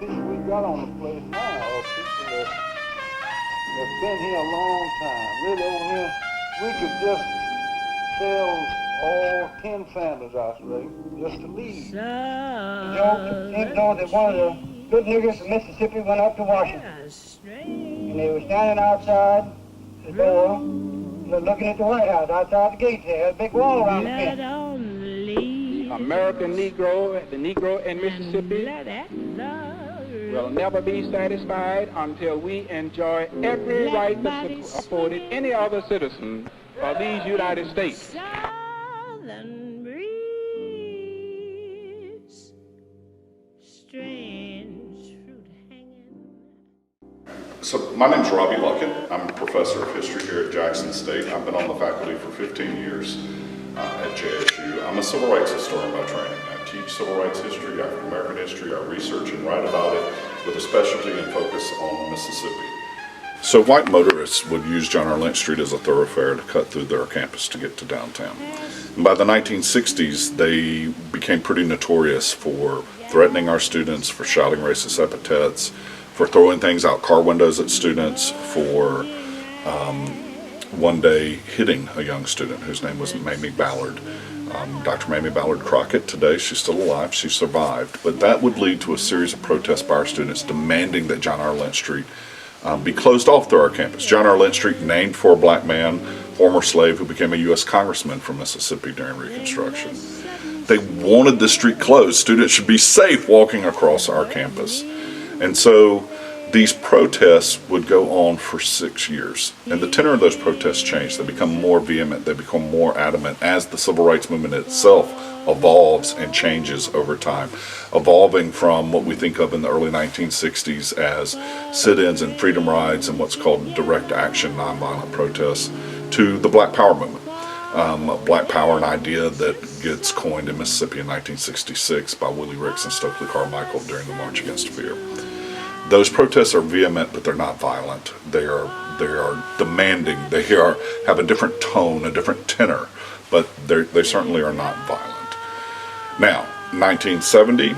people we got on the place now are people that's been here a long time. Really, over here, we could just tell all 10 families, I say, just to leave. Joe, that one of the good niggers from Mississippi went up to Washington. And they were standing outside the door, looking at the White House, outside the gate there. A big wall around the fence. The American Negro, the Negro in Mississippi, will never be satisfied until we enjoy every right that's afforded any other citizen of these United States. Southern breeze, strange fruit hanging. So my name's Robbie Luckett. I'm a professor of history here at Jackson State. I've been on the faculty for 15 years at JSU. I'm a civil rights historian by training. I teach civil rights history, African American history. I research and write about it with a specialty and focus on Mississippi. So white motorists would use John R. Lynch Street as a thoroughfare to cut through their campus to get to downtown. And by the 1960s, they became pretty notorious for threatening our students, for shouting racist epithets, for throwing things out car windows at students, for one day hitting a young student whose name was Mamie Ballard. Dr. Mamie Ballard Crockett, today she's still alive, she survived, but that would lead to a series of protests by our students demanding that John R. Lynch Street be closed off through our campus. John R. Lynch Street, named for a black man, former slave who became a U.S. congressman from Mississippi during Reconstruction. They wanted the street closed. Students should be safe walking across our campus. And so these protests would go on for 6 years. And the tenor of those protests changed. They become more vehement, they become more adamant as the civil rights movement itself evolves and changes over time, evolving from what we think of in the early 1960s as sit-ins and freedom rides and what's called direct action nonviolent protests to the Black Power movement. Black Power, an idea that gets coined in Mississippi in 1966 by Willie Ricks and Stokely Carmichael during the March Against Fear. Those protests are vehement, but they're not violent. They are demanding. They have a different tone, a different tenor, but they certainly are not violent. Now, 1970,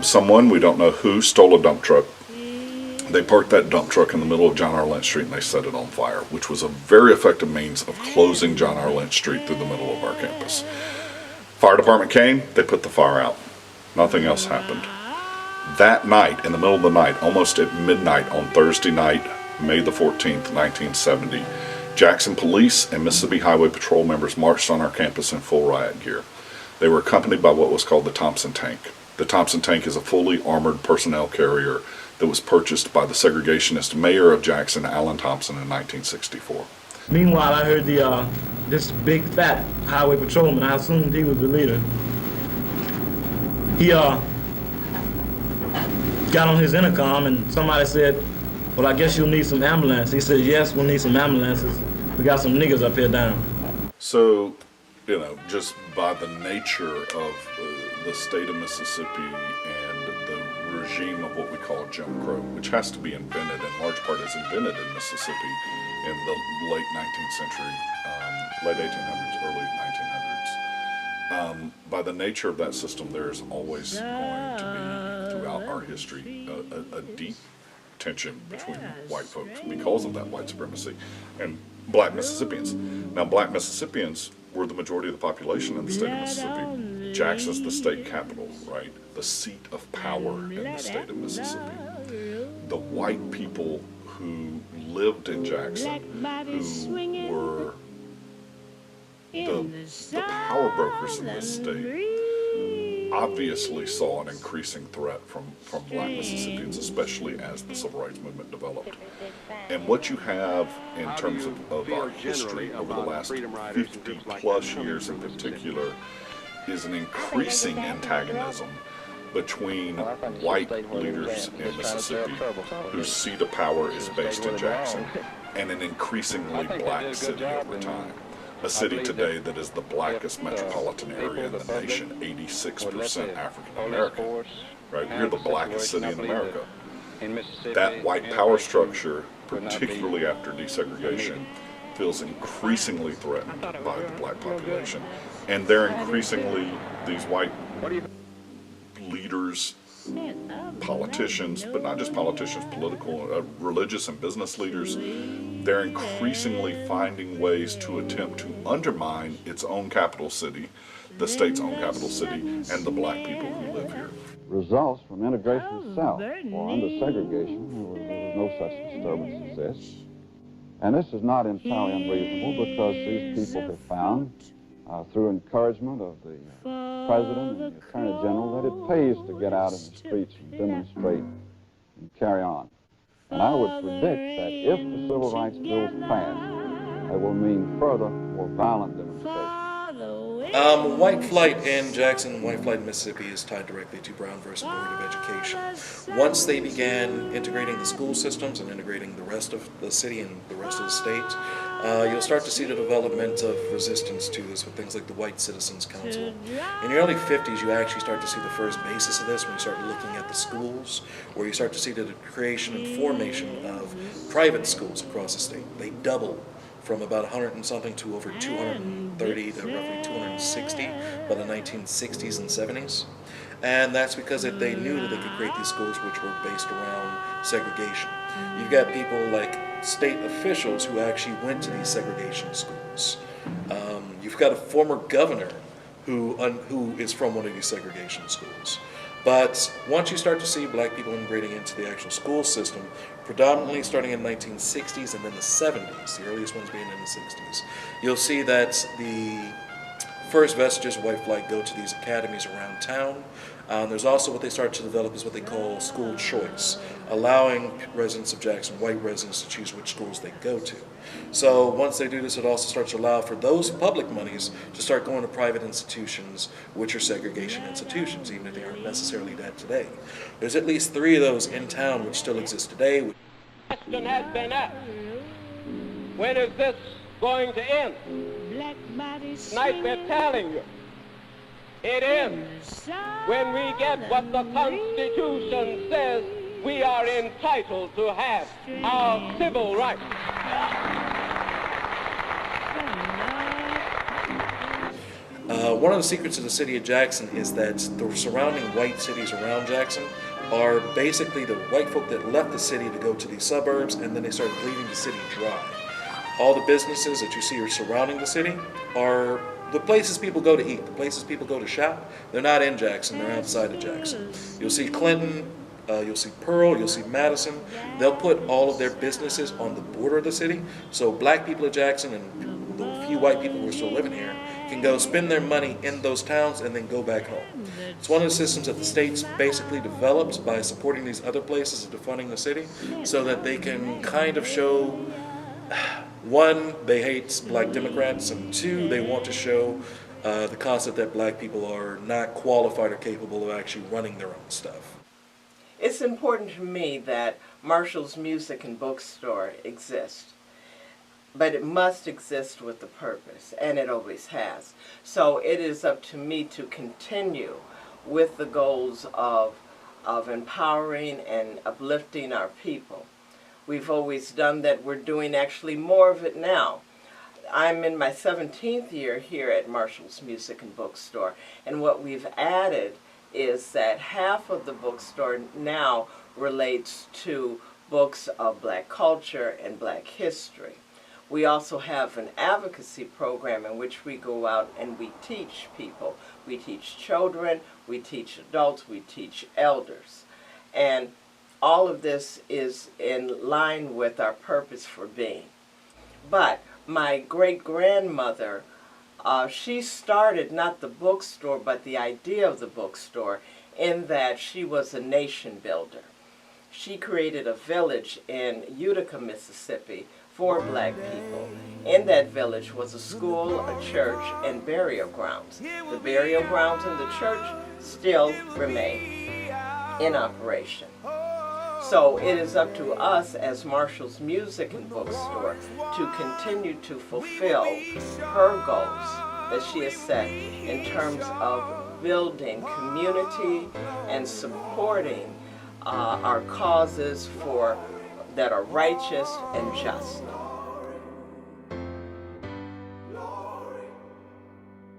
someone, we don't know who, stole a dump truck. They parked that dump truck in the middle of John R. Lynch Street and they set it on fire, which was a very effective means of closing John R. Lynch Street through the middle of our campus. Fire department came, they put the fire out. Nothing else happened. That night, in the middle of the night, almost at midnight on Thursday night, May the 14th, 1970, Jackson Police and Mississippi Highway Patrol members marched on our campus in full riot gear. They were accompanied by what was called the Thompson Tank. The Thompson Tank is a fully armored personnel carrier that was purchased by the segregationist mayor of Jackson, Allen Thompson, in 1964. Meanwhile, I heard this big fat highway patrolman, I assumed he was the leader. He got on his intercom and somebody said, well, I guess you'll need some ambulance. He said, yes, we'll need some ambulances. We got some niggas up here down. So, you know, just by the nature of the state of Mississippi and the regime of what we call Jim Crow, which has to be invented, in large part is invented in Mississippi in the late 19th century, late 1800s, early 1900s. By the nature of that system, there's always going to be, throughout our history, a deep tension between white folks because of that white supremacy and black Mississippians. Now, black Mississippians were the majority of the population in the state of Mississippi. Jackson's the state capital, right? The seat of power in the state of Mississippi. The white people who lived in Jackson, who were the power brokers in this state, obviously saw an increasing threat from black Mississippians, especially as the civil rights movement developed. And what you have in terms of our history over the last 50 plus years in particular is an increasing antagonism between white leaders in Mississippi, whose seat of power is based in Jackson, and an increasingly black city over time. A city today that is the blackest metropolitan area in the nation, 86% African American, right? We're the blackest city in America. That white power structure, particularly after desegregation, feels increasingly threatened by the black population. And they're increasingly, these white leaders politicians, but not just politicians, political, religious and business leaders, they're increasingly finding ways to attempt to undermine its own capital city, the state's own capital city, and the black people who live here. Results from integration south, or under segregation, there was no such disturbance as this. And this is not entirely unreasonable because these people have found, through encouragement of the President and the Attorney General, that it pays to get out in the streets and demonstrate and carry on. And I would predict that if the Civil Rights Bill is passed, it will mean further, more violent demonstrations. White flight in Jackson, white flight in Mississippi is tied directly to Brown versus Board of Education. Once they began integrating the school systems and integrating the rest of the city and the rest of the state, you'll start to see the development of resistance to this with things like the White Citizens Council. In the early 50s, you actually start to see the first basis of this when you start looking at the schools, where you start to see the creation and formation of private schools across the state. They double from about 100 and something to over 230 to roughly 260 by the 1960s and 70s. And that's because they knew that they could create these schools which were based around segregation. You've got people like state officials who actually went to these segregation schools. You've got a former governor who is from one of these segregation schools. But once you start to see black people integrating into the actual school system, predominantly starting in the 1960s and then the 70s, the earliest ones being in the 60s, you'll see that the first vestiges of white flight go to these academies around town. There's also what they start to develop is what they call school choice, allowing residents of Jackson, white residents, to choose which schools they go to. So once they do this, it also starts to allow for those public monies to start going to private institutions, which are segregation institutions, even if they aren't necessarily that today. There's at least 3 of those in town which still exist today. The question has been asked, when is this going to end? Tonight we're telling you, it ends when we get what the Constitution says we are entitled to have, our civil rights. One of the secrets of the city of Jackson is that the surrounding white cities around Jackson are basically the white folk that left the city to go to these suburbs, and then they started bleeding the city dry. All the businesses that you see are surrounding the city are the places people go to eat, the places people go to shop. They're not in Jackson, they're outside of Jackson. You'll see Clinton, you'll see Pearl, you'll see Madison. They'll put all of their businesses on the border of the city, so black people of Jackson and the few white people who are still living here can go spend their money in those towns and then go back home. It's one of the systems that the state's basically developed by supporting these other places and defunding the city so that they can kind of show, 1, they hate black Democrats, and 2, they want to show the concept that black people are not qualified or capable of actually running their own stuff. It's important to me that Marshall's Music and Bookstore exists, but it must exist with a purpose, and it always has. So it is up to me to continue with the goals of empowering and uplifting our people. We've always done that. We're doing actually more of it now. I'm in my 17th year here at Marshall's Music and Bookstore, and what we've added is that half of the bookstore now relates to books of black culture and black history. We also have an advocacy program in which we go out and we teach people. We teach children, we teach adults, we teach elders. And all of this is in line with our purpose for being. But my great-grandmother, she started not the bookstore, but the idea of the bookstore, in that she was a nation builder. She created a village in Utica, Mississippi, for black people. In that village was a school, a church, and burial grounds. The burial grounds and the church still remain in operation. So it is up to us as Marshall's Music and Bookstore to continue to fulfill her goals that she has set in terms of building community and supporting our causes that are righteous and just.